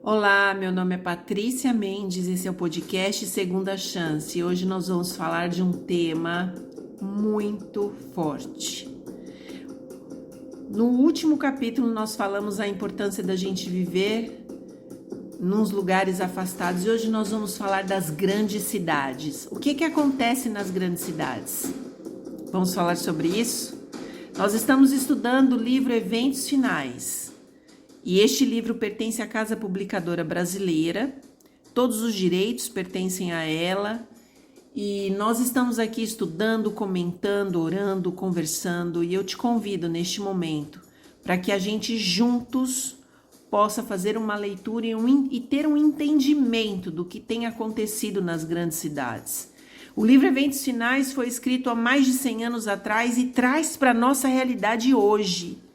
Olá, meu nome é Patrícia Mendes, esse é o podcast Segunda Chance e hoje nós vamos falar de um tema muito forte. No último capítulo nós falamos a importância da gente viver nos lugares afastados e hoje nós vamos falar das grandes cidades. O que acontece nas grandes cidades? Vamos falar sobre isso? Nós estamos estudando o livro Eventos Finais. E este livro pertence à Casa Publicadora Brasileira, todos os direitos pertencem a ela, e nós estamos aqui estudando, comentando, orando, conversando, e eu te convido neste momento para que a gente juntos possa fazer uma leitura e ter um entendimento do que tem acontecido nas grandes cidades. O livro Eventos Finais foi escrito há mais de 100 anos atrás e traz para a nossa realidade hoje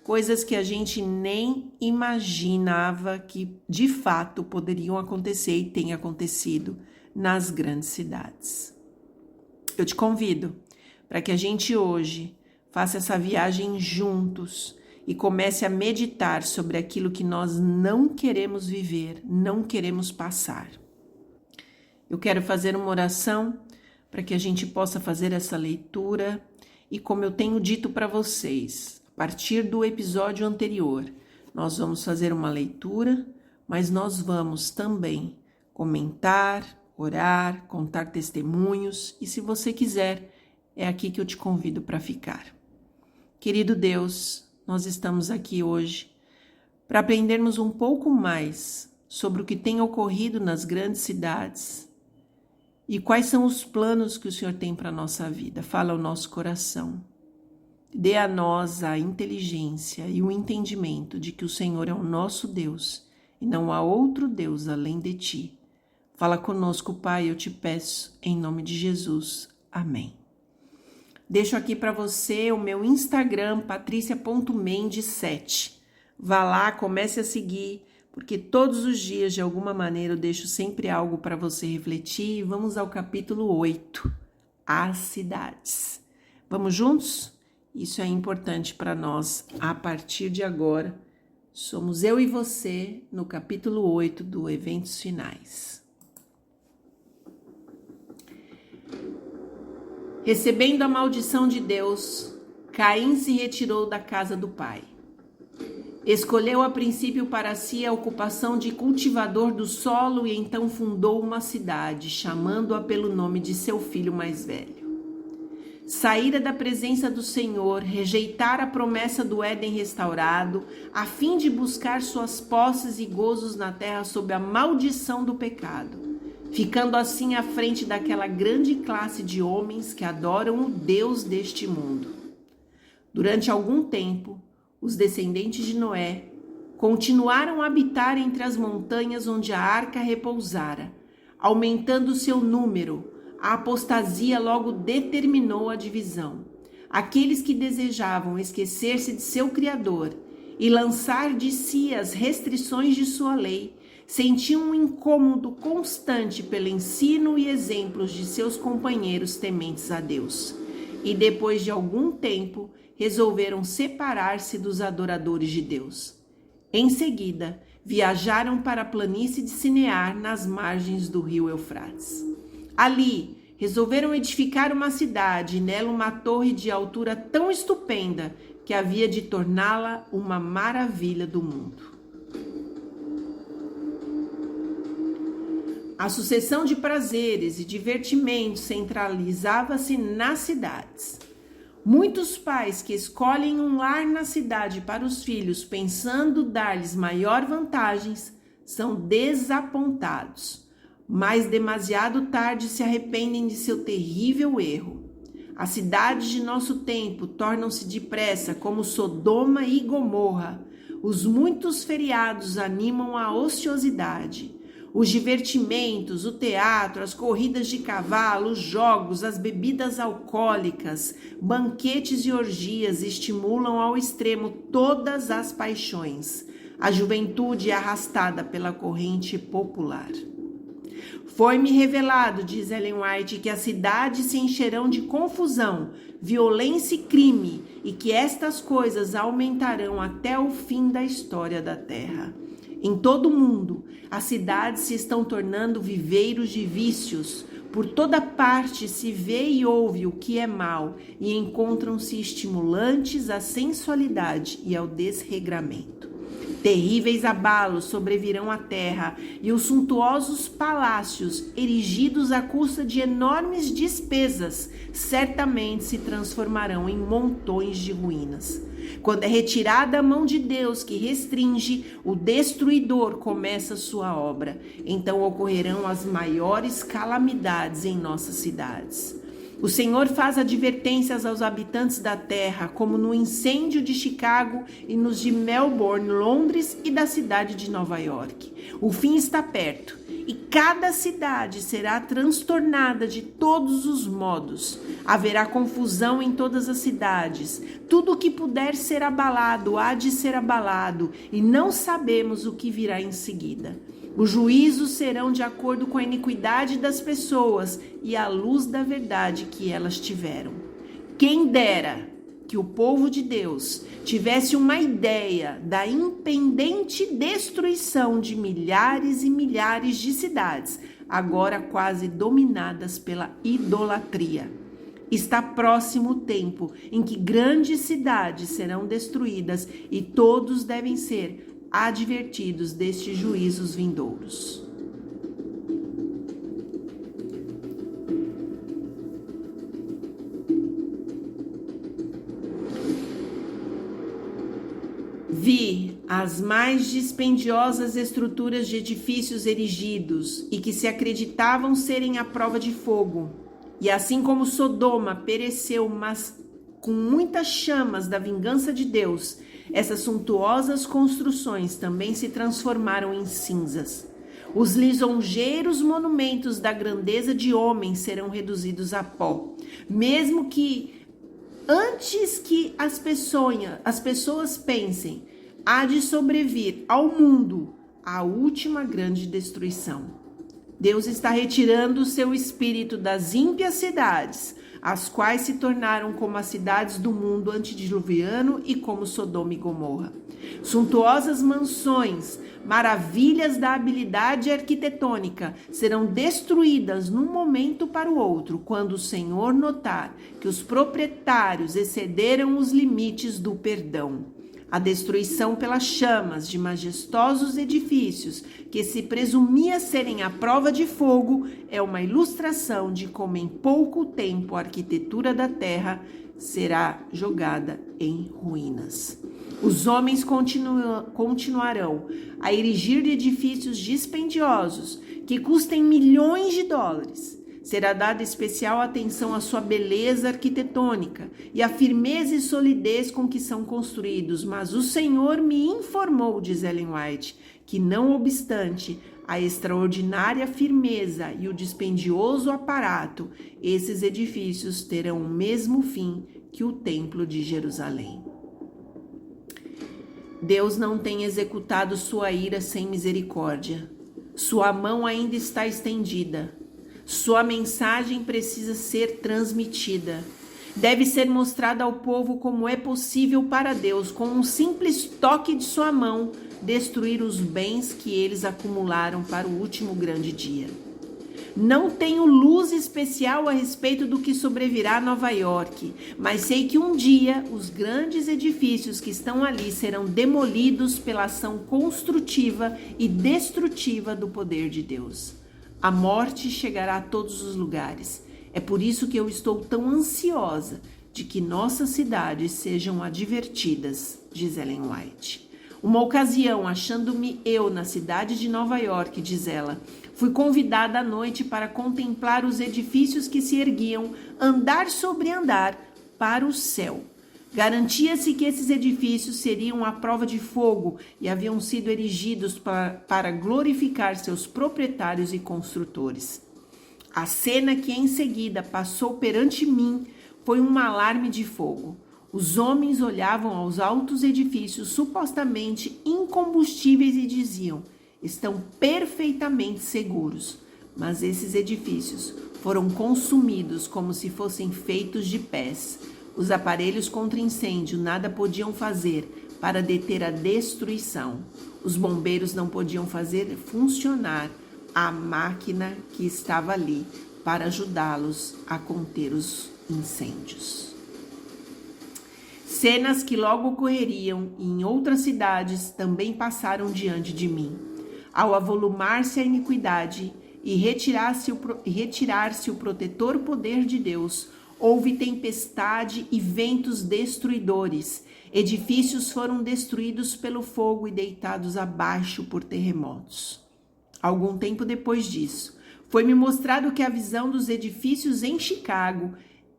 coisas que a gente nem imaginava que de fato poderiam acontecer e têm acontecido nas grandes cidades. Eu te convido para que a gente hoje faça essa viagem juntos e comece a meditar sobre aquilo que nós não queremos viver, não queremos passar. Eu quero fazer uma oração para que a gente possa fazer essa leitura e, como eu tenho dito para vocês, a partir do episódio anterior, nós vamos fazer uma leitura, mas nós vamos também comentar, orar, contar testemunhos e, se você quiser, é aqui que eu te convido para ficar. Querido Deus, nós estamos aqui hoje para aprendermos um pouco mais sobre o que tem ocorrido nas grandes cidades e quais são os planos que o Senhor tem para a nossa vida. Fala ao nosso coração. Dê a nós a inteligência e o entendimento de que o Senhor é o nosso Deus e não há outro Deus além de ti. Fala conosco, Pai, eu te peço, em nome de Jesus. Amém. Deixo aqui para você o meu Instagram, patricia.mendes7. Vá lá, comece a seguir, porque todos os dias, de alguma maneira, eu deixo sempre algo para você refletir. Vamos ao capítulo 8, as cidades. Vamos juntos? Isso é importante para nós. A partir de agora, somos eu e você no capítulo 8 do Eventos Finais. Recebendo a maldição de Deus, Caim se retirou da casa do pai. Escolheu a princípio para si a ocupação de cultivador do solo e então fundou uma cidade, chamando-a pelo nome de seu filho mais velho. Saíra da presença do Senhor, rejeitara a promessa do Éden restaurado, a fim de buscar suas posses e gozos na terra sob a maldição do pecado, ficando assim à frente daquela grande classe de homens que adoram o Deus deste mundo. Durante algum tempo, os descendentes de Noé continuaram a habitar entre as montanhas onde a arca repousara, aumentando seu número. A apostasia logo determinou a divisão. Aqueles que desejavam esquecer-se de seu Criador e lançar de si as restrições de sua lei, sentiam um incômodo constante pelo ensino e exemplos de seus companheiros tementes a Deus. E depois de algum tempo, resolveram separar-se dos adoradores de Deus. Em seguida, viajaram para a planície de Sinear, nas margens do rio Eufrates. Ali, resolveram edificar uma cidade e nela uma torre de altura tão estupenda que havia de torná-la uma maravilha do mundo. A sucessão de prazeres e divertimentos centralizava-se nas cidades. Muitos pais que escolhem um lar na cidade para os filhos pensando dar-lhes maior vantagens são desapontados. Mas demasiado tarde se arrependem de seu terrível erro. As cidades de nosso tempo tornam-se depressa como Sodoma e Gomorra. Os muitos feriados animam a ociosidade. Os divertimentos, o teatro, as corridas de cavalo, os jogos, as bebidas alcoólicas, banquetes e orgias estimulam ao extremo todas as paixões. A juventude é arrastada pela corrente popular. Foi-me revelado, diz Ellen White, que as cidades se encherão de confusão, violência e crime, e que estas coisas aumentarão até o fim da história da Terra. Em todo o mundo, as cidades se estão tornando viveiros de vícios. Por toda parte se vê e ouve o que é mal e encontram-se estimulantes à sensualidade e ao desregramento. Terríveis abalos sobrevirão à terra e os suntuosos palácios, erigidos à custa de enormes despesas, certamente se transformarão em montões de ruínas. Quando é retirada a mão de Deus que restringe, o destruidor começa sua obra. Então ocorrerão as maiores calamidades em nossas cidades. O Senhor faz advertências aos habitantes da terra, como no incêndio de Chicago e nos de Melbourne, Londres e da cidade de Nova York. O fim está perto e cada cidade será transtornada de todos os modos. Haverá confusão em todas as cidades. Tudo o que puder ser abalado há de ser abalado e não sabemos o que virá em seguida. Os juízos serão de acordo com a iniquidade das pessoas e à luz da verdade que elas tiveram. Quem dera que o povo de Deus tivesse uma ideia da impendente destruição de milhares e milhares de cidades, agora quase dominadas pela idolatria. Está próximo o tempo em que grandes cidades serão destruídas e todos devem ser advertidos destes juízos vindouros. Vi as mais dispendiosas estruturas de edifícios erigidos e que se acreditavam serem à prova de fogo. E assim como Sodoma pereceu, mas com muitas chamas da vingança de Deus, essas suntuosas construções também se transformaram em cinzas. Os lisonjeiros monumentos da grandeza de homens serão reduzidos a pó, mesmo que antes que as pessoas pensem, há de sobrevir ao mundo a última grande destruição. Deus está retirando o seu espírito das ímpias cidades, as quais se tornaram como as cidades do mundo antediluviano e como Sodoma e Gomorra. Suntuosas mansões, maravilhas da habilidade arquitetônica, serão destruídas num momento para o outro, quando o Senhor notar que os proprietários excederam os limites do perdão. A destruição pelas chamas de majestosos edifícios, que se presumia serem à prova de fogo, é uma ilustração de como em pouco tempo a arquitetura da terra será jogada em ruínas. Os homens continuarão a erigir edifícios dispendiosos, que custem milhões de dólares. Será dada especial atenção à sua beleza arquitetônica e à firmeza e solidez com que são construídos, mas o Senhor me informou, diz Ellen White, que não obstante a extraordinária firmeza e o dispendioso aparato, esses edifícios terão o mesmo fim que o Templo de Jerusalém. Deus não tem executado sua ira sem misericórdia. Sua mão ainda está estendida. Sua mensagem precisa ser transmitida. Deve ser mostrada ao povo como é possível para Deus, com um simples toque de sua mão, destruir os bens que eles acumularam para o último grande dia. Não tenho luz especial a respeito do que sobrevirá a Nova York, mas sei que um dia os grandes edifícios que estão ali serão demolidos pela ação construtiva e destrutiva do poder de Deus. A morte chegará a todos os lugares. É por isso que eu estou tão ansiosa de que nossas cidades sejam advertidas, diz Ellen White. Uma ocasião, achando-me eu na cidade de Nova York, diz ela, fui convidada à noite para contemplar os edifícios que se erguiam, andar sobre andar, para o céu. Garantia-se que esses edifícios seriam à prova de fogo e haviam sido erigidos para glorificar seus proprietários e construtores. A cena que em seguida passou perante mim foi um alarme de fogo. Os homens olhavam aos altos edifícios supostamente incombustíveis e diziam: estão perfeitamente seguros. Mas esses edifícios foram consumidos como se fossem feitos de pés. Os aparelhos contra incêndio nada podiam fazer para deter a destruição. Os bombeiros não podiam fazer funcionar a máquina que estava ali para ajudá-los a conter os incêndios. Cenas que logo ocorreriam em outras cidades também passaram diante de mim. Ao avolumar-se a iniquidade e retirar-se o protetor poder de Deus, houve tempestade e ventos destruidores. Edifícios foram destruídos pelo fogo e deitados abaixo por terremotos. Algum tempo depois disso, foi-me mostrado que a visão dos edifícios em Chicago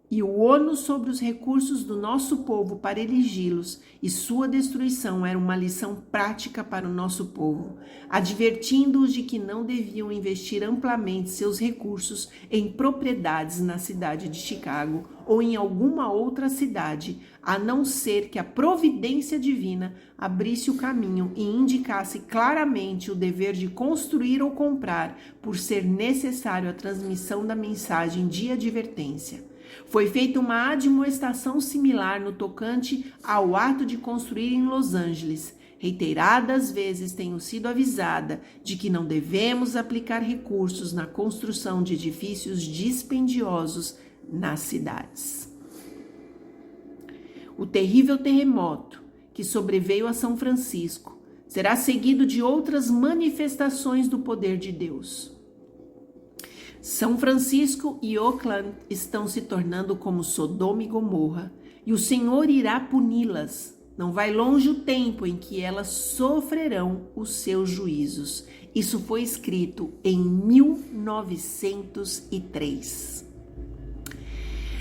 e o ônus sobre os recursos do nosso povo para erigi-los e sua destruição era uma lição prática para o nosso povo, advertindo-os de que não deviam investir amplamente seus recursos em propriedades na cidade de Chicago ou em alguma outra cidade, a não ser que a providência divina abrisse o caminho e indicasse claramente o dever de construir ou comprar, por ser necessário a transmissão da mensagem de advertência. Foi feita uma admoestação similar no tocante ao ato de construir em Los Angeles. Reiteradas vezes tenho sido avisada de que não devemos aplicar recursos na construção de edifícios dispendiosos nas cidades. O terrível terremoto que sobreveio a São Francisco será seguido de outras manifestações do poder de Deus. São Francisco e Oakland estão se tornando como Sodoma e Gomorra, e o Senhor irá puni-las. Não vai longe o tempo em que elas sofrerão os seus juízos. Isso foi escrito em 1903.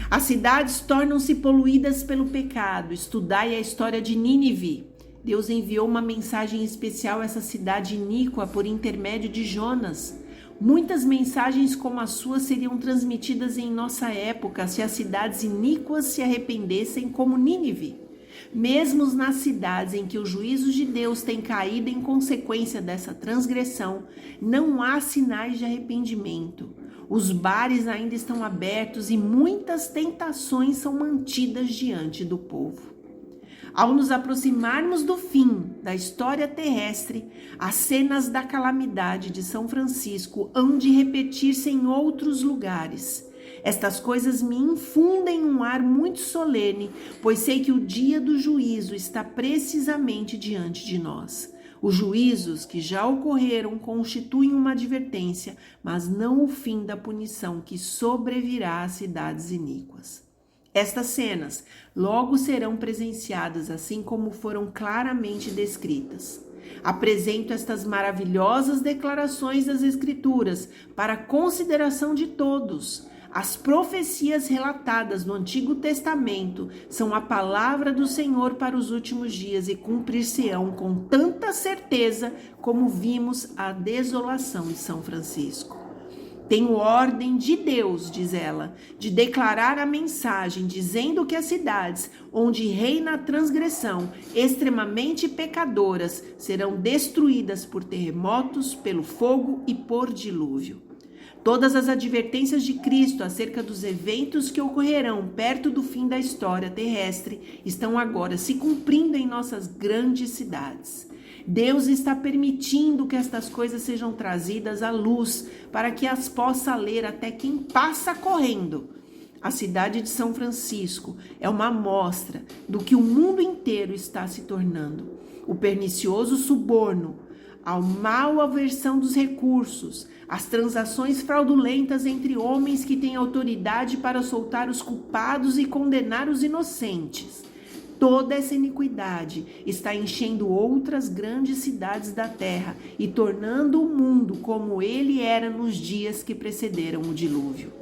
As cidades tornam-se poluídas pelo pecado. Estudai a história de Nínive. Deus enviou uma mensagem especial a essa cidade iníqua por intermédio de Jonas. Muitas mensagens como a sua seriam transmitidas em nossa época se as cidades iníquas se arrependessem como Nínive. Mesmo nas cidades em que os juízos de Deus têm caído em consequência dessa transgressão, não há sinais de arrependimento. Os bares ainda estão abertos e muitas tentações são mantidas diante do povo. Ao nos aproximarmos do fim da história terrestre, as cenas da calamidade de São Francisco hão de repetir-se em outros lugares. Estas coisas me infundem um ar muito solene, pois sei que o dia do juízo está precisamente diante de nós. Os juízos que já ocorreram constituem uma advertência, mas não o fim da punição que sobrevirá às cidades iníquas. Estas cenas logo serão presenciadas assim como foram claramente descritas. Apresento estas maravilhosas declarações das Escrituras para a consideração de todos. As profecias relatadas no Antigo Testamento são a palavra do Senhor para os últimos dias e cumprir-se-ão com tanta certeza como vimos a desolação de São Francisco. Tenho ordem de Deus, diz ela, de declarar a mensagem, dizendo que as cidades onde reina a transgressão, extremamente pecadoras, serão destruídas por terremotos, pelo fogo e por dilúvio. Todas as advertências de Cristo acerca dos eventos que ocorrerão perto do fim da história terrestre estão agora se cumprindo em nossas grandes cidades. Deus está permitindo que estas coisas sejam trazidas à luz para que as possa ler até quem passa correndo. A cidade de São Francisco é uma amostra do que o mundo inteiro está se tornando. O pernicioso suborno, a mal aversão dos recursos, as transações fraudulentas entre homens que têm autoridade para soltar os culpados e condenar os inocentes. Toda essa iniquidade está enchendo outras grandes cidades da terra e tornando o mundo como ele era nos dias que precederam o dilúvio.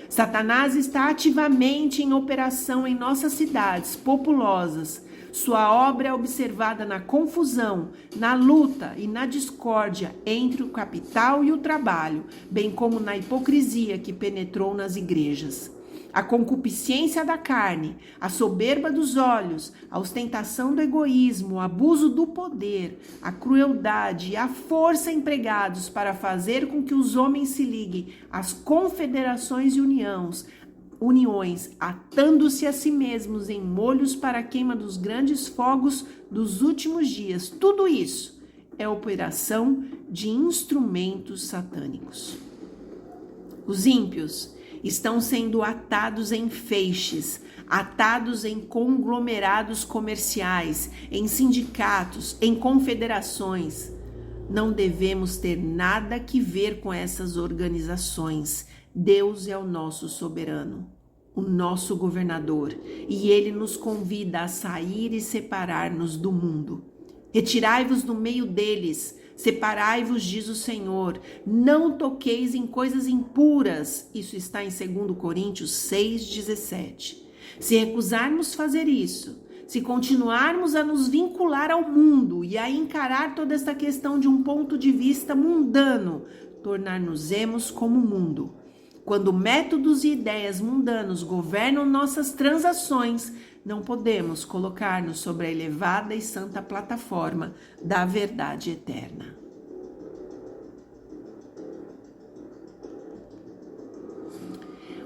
Satanás está ativamente em operação em nossas cidades populosas. Sua obra é observada na confusão, na luta e na discórdia entre o capital e o trabalho, bem como na hipocrisia que penetrou nas igrejas. A concupiscência da carne, a soberba dos olhos, a ostentação do egoísmo, o abuso do poder, a crueldade e a força empregados para fazer com que os homens se liguem às confederações e uniões, atando-se a si mesmos em molhos para a queima dos grandes fogos dos últimos dias. Tudo isso é operação de instrumentos satânicos. Os ímpios estão sendo atados em feixes, atados em conglomerados comerciais, em sindicatos, em confederações. Não devemos ter nada que ver com essas organizações. Deus é o nosso soberano, o nosso governador, e ele nos convida a sair e separar-nos do mundo. Retirai-vos do meio deles, separai-vos, diz o Senhor, não toqueis em coisas impuras. Isso está em 2 Coríntios 6,17. Se recusarmos fazer isso, se continuarmos a nos vincular ao mundo e a encarar toda esta questão de um ponto de vista mundano, tornar-nos-emos como o mundo. Quando métodos e ideias mundanos governam nossas transações, não podemos colocar-nos sobre a elevada e santa plataforma da verdade eterna.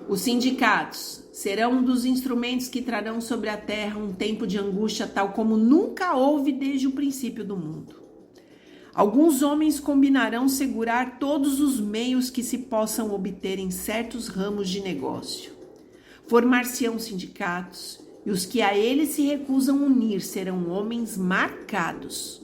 Os sindicatos serão um dos instrumentos que trarão sobre a terra um tempo de angústia tal como nunca houve desde o princípio do mundo. Alguns homens combinarão segurar todos os meios que se possam obter em certos ramos de negócio. Formar-se-ão sindicatos, e os que a eles se recusam unir serão homens marcados.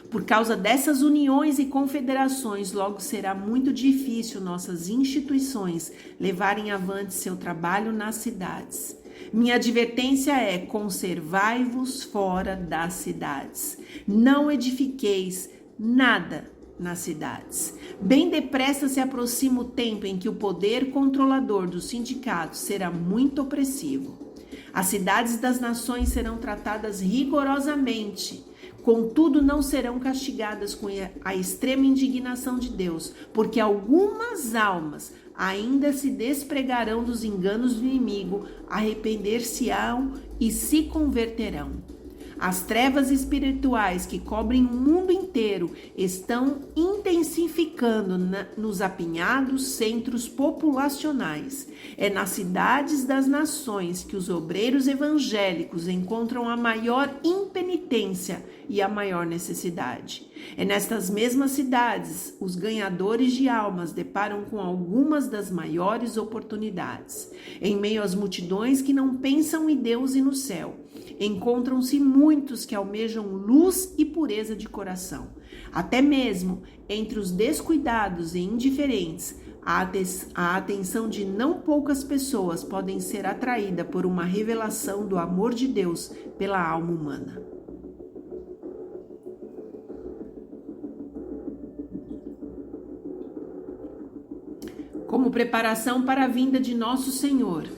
Por causa dessas uniões e confederações, logo será muito difícil nossas instituições levarem avante seu trabalho nas cidades. Minha advertência é: conservai-vos fora das cidades. Não edifiqueis nada nas cidades. Bem depressa se aproxima o tempo em que o poder controlador dos sindicatos será muito opressivo. As cidades das nações serão tratadas rigorosamente, contudo não serão castigadas com a extrema indignação de Deus, porque algumas almas ainda se despregarão dos enganos do inimigo, arrepender-se-ão e se converterão. As trevas espirituais que cobrem o mundo inteiro estão intensificando nos apinhados centros populacionais. É nas cidades das nações que os obreiros evangélicos encontram a maior impenitência e a maior necessidade. É nestas mesmas cidades os ganhadores de almas deparam com algumas das maiores oportunidades. Em meio às multidões que não pensam em Deus e no céu, encontram-se muitos que almejam luz e pureza de coração. Até mesmo entre os descuidados e indiferentes, a atenção de não poucas pessoas podem ser atraída por uma revelação do amor de Deus pela alma humana. Como preparação para a vinda de nosso Senhor,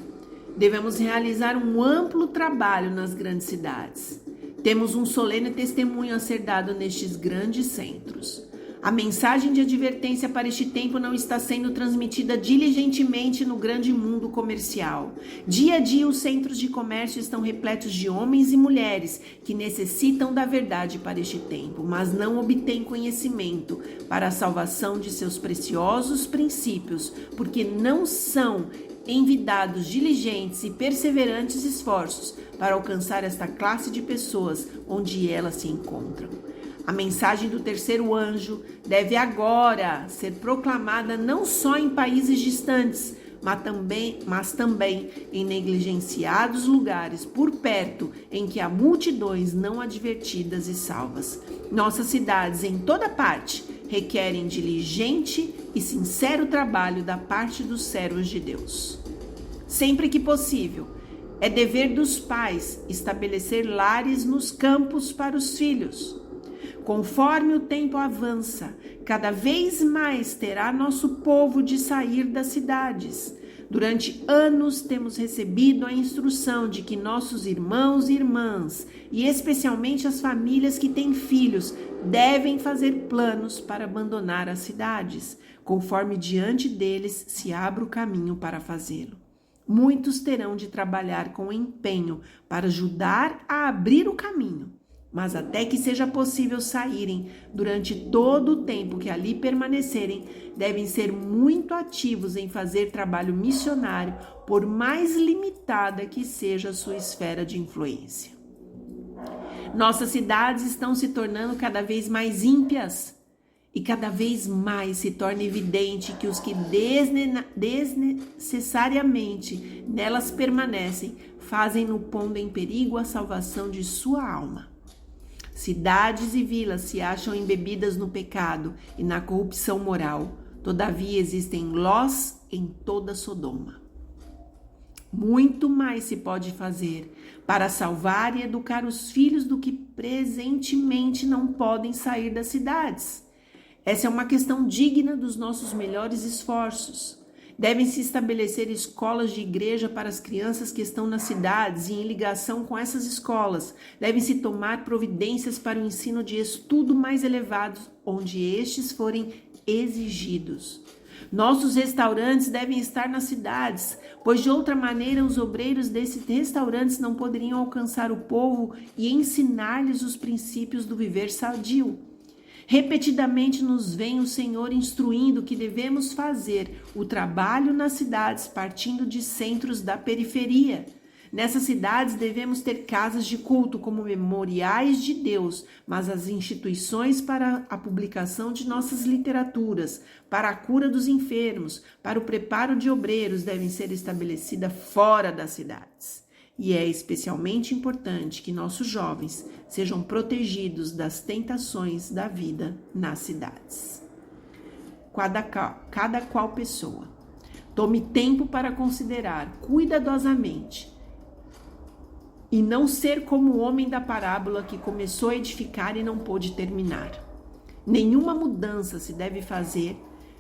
devemos realizar um amplo trabalho nas grandes cidades. Temos um solene testemunho a ser dado nestes grandes centros. A mensagem de advertência para este tempo não está sendo transmitida diligentemente no grande mundo comercial. Dia a dia, os centros de comércio estão repletos de homens e mulheres que necessitam da verdade para este tempo, mas não obtêm conhecimento para a salvação de seus preciosos princípios, porque não são envidados diligentes e perseverantes esforços para alcançar esta classe de pessoas onde elas se encontram. A mensagem do terceiro anjo deve agora ser proclamada não só em países distantes, mas também em negligenciados lugares por perto em que há multidões não advertidas e salvas. Nossas cidades em toda parte requerem diligente e sincero trabalho da parte dos servos de Deus. Sempre que possível, é dever dos pais estabelecer lares nos campos para os filhos. Conforme o tempo avança, cada vez mais terá nosso povo de sair das cidades. Durante anos temos recebido a instrução de que nossos irmãos e irmãs, e especialmente as famílias que têm filhos, devem fazer planos para abandonar as cidades, conforme diante deles se abra o caminho para fazê-lo. Muitos terão de trabalhar com empenho para ajudar a abrir o caminho, mas até que seja possível saírem, durante todo o tempo que ali permanecerem, devem ser muito ativos em fazer trabalho missionário, por mais limitada que seja a sua esfera de influência. Nossas cidades estão se tornando cada vez mais ímpias e cada vez mais se torna evidente que os que desnecessariamente nelas permanecem fazem no pondo em perigo a salvação de sua alma. Cidades e vilas se acham embebidas no pecado e na corrupção moral. Todavia existem Lós em toda Sodoma. Muito mais se pode fazer para salvar e educar os filhos do que presentemente não podem sair das cidades. Essa é uma questão digna dos nossos melhores esforços. Devem-se estabelecer escolas de igreja para as crianças que estão nas cidades e em ligação com essas escolas. Devem-se tomar providências para o ensino de estudo mais elevado, onde estes forem exigidos. Nossos restaurantes devem estar nas cidades, pois de outra maneira os obreiros desses restaurantes não poderiam alcançar o povo e ensinar-lhes os princípios do viver sadio. Repetidamente nos vem o Senhor instruindo que devemos fazer o trabalho nas cidades partindo de centros da periferia. Nessas cidades devemos ter casas de culto como memoriais de Deus, mas as instituições para a publicação de nossas literaturas, para a cura dos enfermos, para o preparo de obreiros devem ser estabelecidas fora das cidades. E é especialmente importante que nossos jovens sejam protegidos das tentações da vida nas cidades. Cada qual pessoa. Tome tempo para considerar cuidadosamente e não ser como o homem da parábola que começou a edificar e não pôde terminar. Nenhuma mudança se deve fazer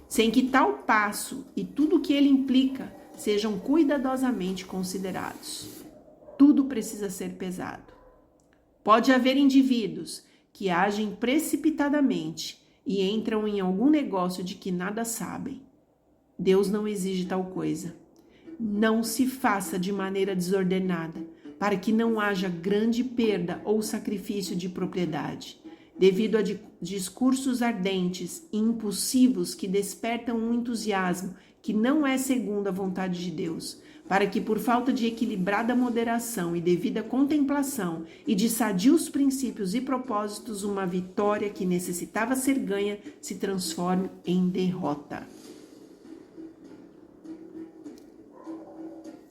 sem que tal passo e tudo o que ele implica sejam cuidadosamente considerados. Tudo precisa ser pesado. Pode haver indivíduos que agem precipitadamente e entram em algum negócio de que nada sabem. Deus não exige tal coisa. Não se faça de maneira desordenada, para que não haja grande perda ou sacrifício de propriedade, devido a discursos ardentes e impulsivos que despertam um entusiasmo que não é segundo a vontade de Deus, para que por falta de equilibrada moderação e devida contemplação e de sadios princípios e propósitos, uma vitória que necessitava ser ganha se transforme em derrota.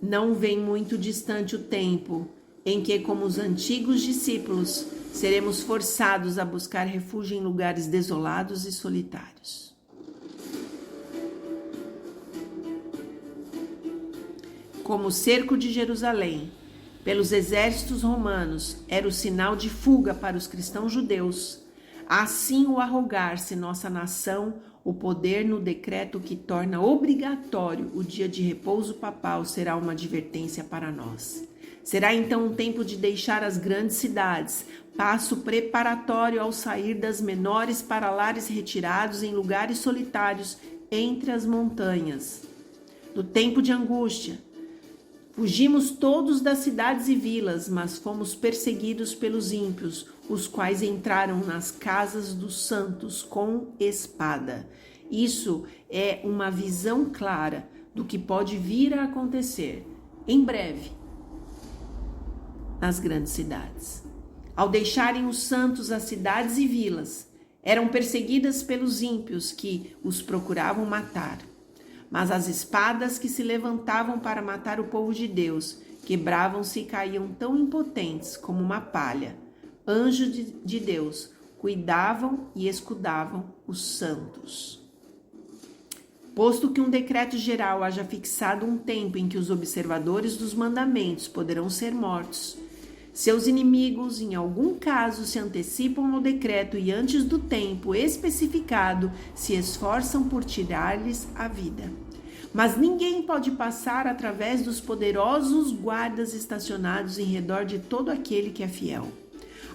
Não vem muito distante o tempo em que, como os antigos discípulos, seremos forçados a buscar refúgio em lugares desolados e solitários. Como o cerco de Jerusalém, pelos exércitos romanos, era o sinal de fuga para os cristãos judeus, assim o arrogar-se nossa nação o poder no decreto que torna obrigatório o dia de repouso papal será uma advertência para nós. Será então um tempo de deixar as grandes cidades, passo preparatório ao sair das menores para lares retirados em lugares solitários entre as montanhas. No tempo de angústia, fugimos todos das cidades e vilas, mas fomos perseguidos pelos ímpios, os quais entraram nas casas dos santos com espada. Isso é uma visão clara do que pode vir a acontecer em breve nas grandes cidades. Ao deixarem os santos as cidades e vilas, eram perseguidas pelos ímpios que os procuravam matar. Mas as espadas que se levantavam para matar o povo de Deus quebravam-se e caíam tão impotentes como uma palha. Anjos de Deus cuidavam e escudavam os santos. Posto que um decreto geral haja fixado um tempo em que os observadores dos mandamentos poderão ser mortos, seus inimigos, em algum caso, se antecipam ao decreto e, antes do tempo especificado, se esforçam por tirar-lhes a vida. Mas ninguém pode passar através dos poderosos guardas estacionados em redor de todo aquele que é fiel.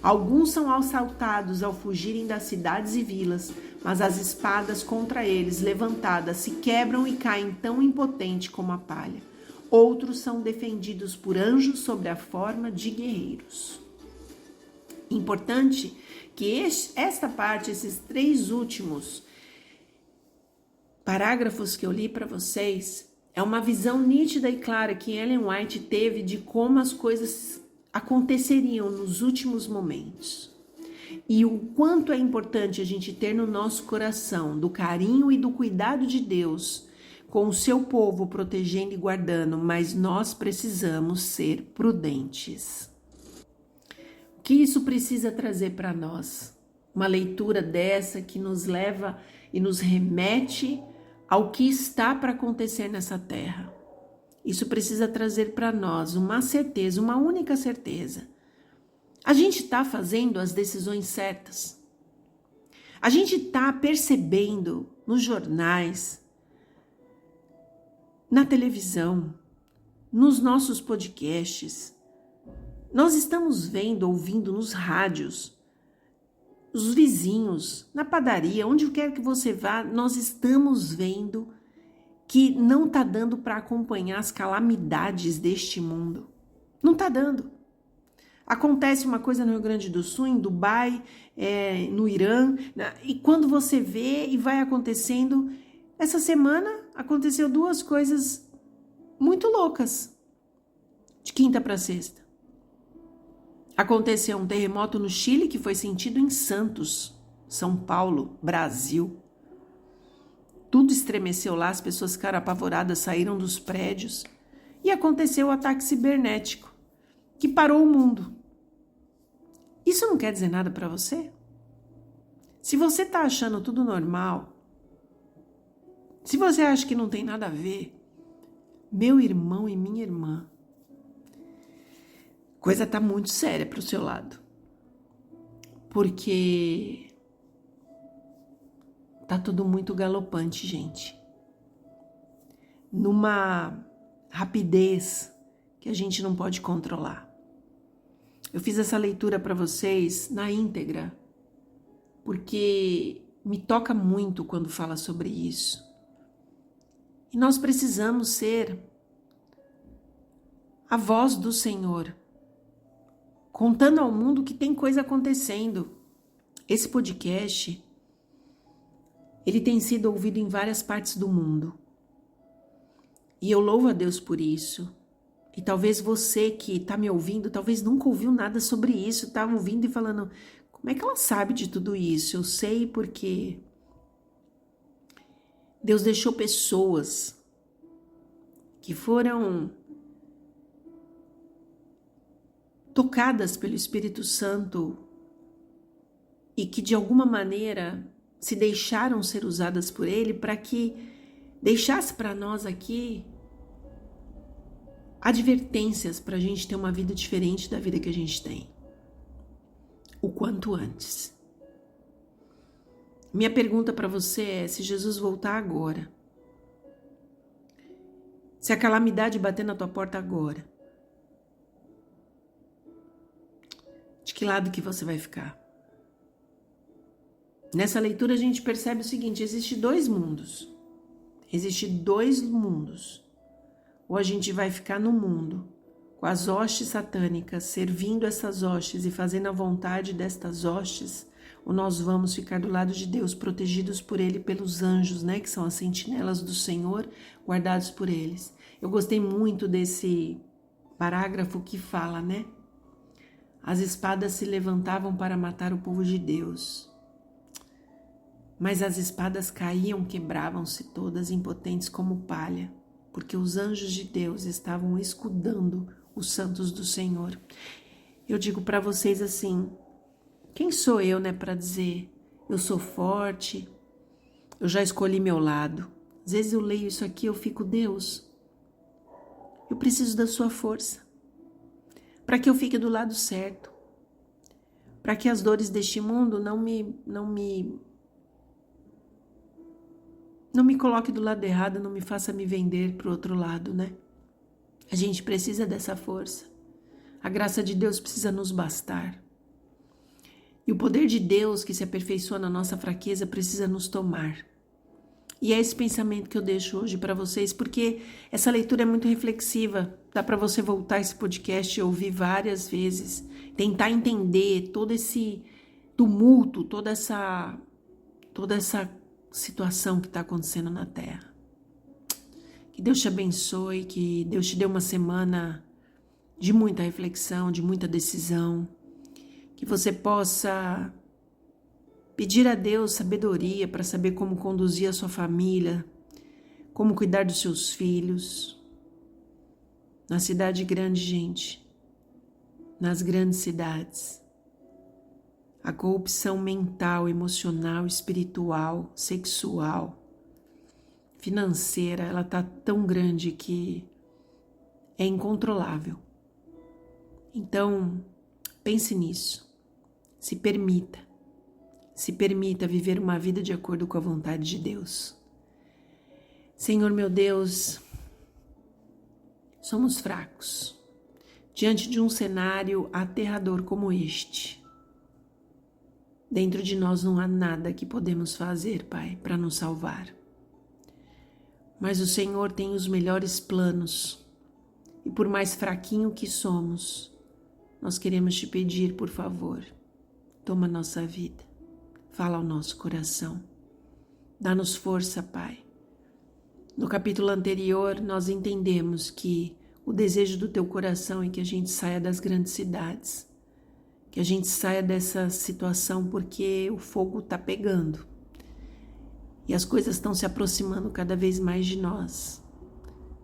Alguns são assaltados ao fugirem das cidades e vilas, mas as espadas contra eles levantadas se quebram e caem tão impotente como a palha. Outros são defendidos por anjos sob a forma de guerreiros. Importante que esta parte, esses 3 últimos parágrafos que eu li para vocês, é uma visão nítida e clara que Ellen White teve de como as coisas aconteceriam nos últimos momentos. E o quanto é importante a gente ter no nosso coração do carinho e do cuidado de Deus com o seu povo protegendo e guardando, mas nós precisamos ser prudentes. O que isso precisa trazer para nós? Uma leitura dessa que nos leva e nos remete ao que está para acontecer nessa terra. Isso precisa trazer para nós uma certeza, uma única certeza. A gente está fazendo as decisões certas. A gente está percebendo nos jornais, na televisão, nos nossos podcasts. Nós estamos vendo, ouvindo nos rádios, os vizinhos, na padaria, onde quer que você vá, nós estamos vendo que não está dando para acompanhar as calamidades deste mundo. Não está dando. Acontece uma coisa no Rio Grande do Sul, em Dubai, no Irã, e quando você vê e vai acontecendo, essa semana aconteceu 2 coisas muito loucas, de quinta para sexta. Aconteceu um terremoto no Chile que foi sentido em Santos, São Paulo, Brasil. Tudo estremeceu lá, as pessoas ficaram apavoradas, saíram dos prédios. E aconteceu o ataque cibernético, que parou o mundo. Isso não quer dizer nada para você? Se você está achando tudo normal, se você acha que não tem nada a ver, meu irmão e minha irmã, coisa está muito séria para o seu lado. Porque tá tudo muito galopante, gente. Numa rapidez que a gente não pode controlar. Eu fiz essa leitura para vocês na íntegra, porque me toca muito quando fala sobre isso. E nós precisamos ser a voz do Senhor, contando ao mundo que tem coisa acontecendo. Esse podcast, ele tem sido ouvido em várias partes do mundo. E eu louvo a Deus por isso. E talvez você que está me ouvindo, talvez nunca ouviu nada sobre isso, está ouvindo e falando, como é que ela sabe de tudo isso? Eu sei porque Deus deixou pessoas que foram tocadas pelo Espírito Santo e que de alguma maneira se deixaram ser usadas por Ele para que deixasse para nós aqui advertências para a gente ter uma vida diferente da vida que a gente tem. O quanto antes. Minha pergunta para você é, se Jesus voltar agora, se a calamidade bater na tua porta agora, de que lado que você vai ficar? Nessa leitura a gente percebe o seguinte, existe 2 mundos. Existem 2 mundos. Ou a gente vai ficar no mundo, com as hostes satânicas, servindo essas hostes e fazendo a vontade destas hostes, ou nós vamos ficar do lado de Deus, protegidos por Ele, pelos anjos, né, que são as sentinelas do Senhor, guardados por eles. Eu gostei muito desse parágrafo que fala, né? As espadas se levantavam para matar o povo de Deus. Mas as espadas caíam, quebravam-se todas impotentes como palha, porque os anjos de Deus estavam escudando os santos do Senhor. Eu digo para vocês assim, quem sou eu, né, para dizer, eu sou forte, eu já escolhi meu lado. Às vezes eu leio isso aqui, eu fico, Deus, eu preciso da sua força, para que eu fique do lado certo, para que as dores deste mundo não me coloque do lado errado, não me faça me vender para o outro lado, né? A gente precisa dessa força. A graça de Deus precisa nos bastar. E o poder de Deus que se aperfeiçoa na nossa fraqueza precisa nos tomar. E é esse pensamento que eu deixo hoje para vocês, porque essa leitura é muito reflexiva. Dá para você voltar esse podcast e ouvir várias vezes. Tentar entender todo esse tumulto, toda essa situação que está acontecendo na Terra. Que Deus te abençoe, que Deus te dê uma semana de muita reflexão, de muita decisão, que você possa pedir a Deus sabedoria para saber como conduzir a sua família, como cuidar dos seus filhos. Na cidade grande, gente, nas grandes cidades, a corrupção mental, emocional, espiritual, sexual, financeira, ela tá tão grande que é incontrolável. Então, pense nisso. Se permita viver uma vida de acordo com a vontade de Deus. Senhor meu Deus, somos fracos diante de um cenário aterrador como este. Dentro de nós não há nada que podemos fazer, Pai, para nos salvar. Mas o Senhor tem os melhores planos. E por mais fraquinho que somos, nós queremos te pedir, por favor, toma nossa vida, fala ao nosso coração, dá-nos força, Pai. No capítulo anterior, nós entendemos que o desejo do teu coração é que a gente saia das grandes cidades, que a gente saia dessa situação porque o fogo está pegando e as coisas estão se aproximando cada vez mais de nós.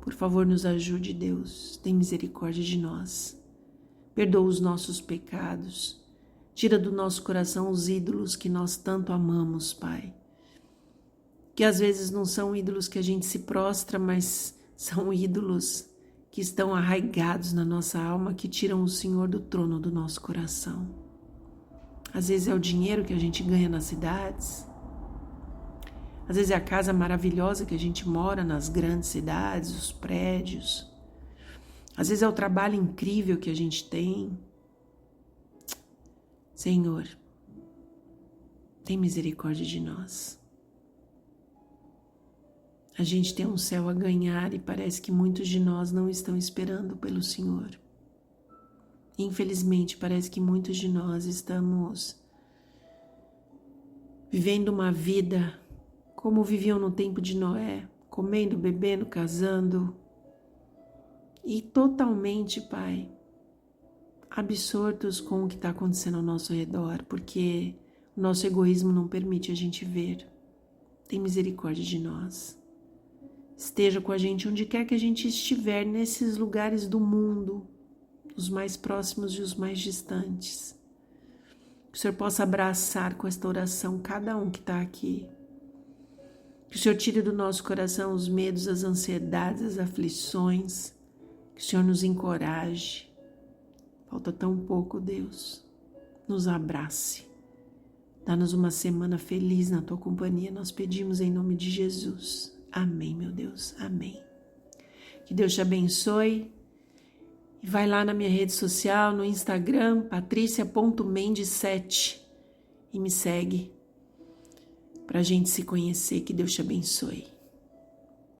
Por favor, nos ajude, Deus, tem misericórdia de nós. Perdoa os nossos pecados, tira do nosso coração os ídolos que nós tanto amamos, Pai. Que às vezes não são ídolos que a gente se prostra, mas são ídolos que estão arraigados na nossa alma, que tiram o Senhor do trono do nosso coração. Às vezes é o dinheiro que a gente ganha nas cidades, às vezes é a casa maravilhosa que a gente mora nas grandes cidades, os prédios, às vezes é o trabalho incrível que a gente tem. Senhor, tem misericórdia de nós. A gente tem um céu a ganhar e parece que muitos de nós não estão esperando pelo Senhor. Infelizmente, parece que muitos de nós estamos vivendo uma vida como viviam no tempo de Noé, comendo, bebendo, casando e totalmente, Pai, absortos com o que está acontecendo ao nosso redor, porque o nosso egoísmo não permite a gente ver. Tem misericórdia de nós. Esteja com a gente onde quer que a gente estiver, nesses lugares do mundo, os mais próximos e os mais distantes. Que o Senhor possa abraçar com esta oração cada um que está aqui. Que o Senhor tire do nosso coração os medos, as ansiedades, as aflições. Que o Senhor nos encoraje. Falta tão pouco, Deus. Nos abrace. Dá-nos uma semana feliz na Tua companhia. Nós pedimos em nome de Jesus. Amém, meu Deus, amém. Que Deus te abençoe. E vai lá na minha rede social, no Instagram, patricia.mendes7 e me segue pra gente se conhecer. Que Deus te abençoe.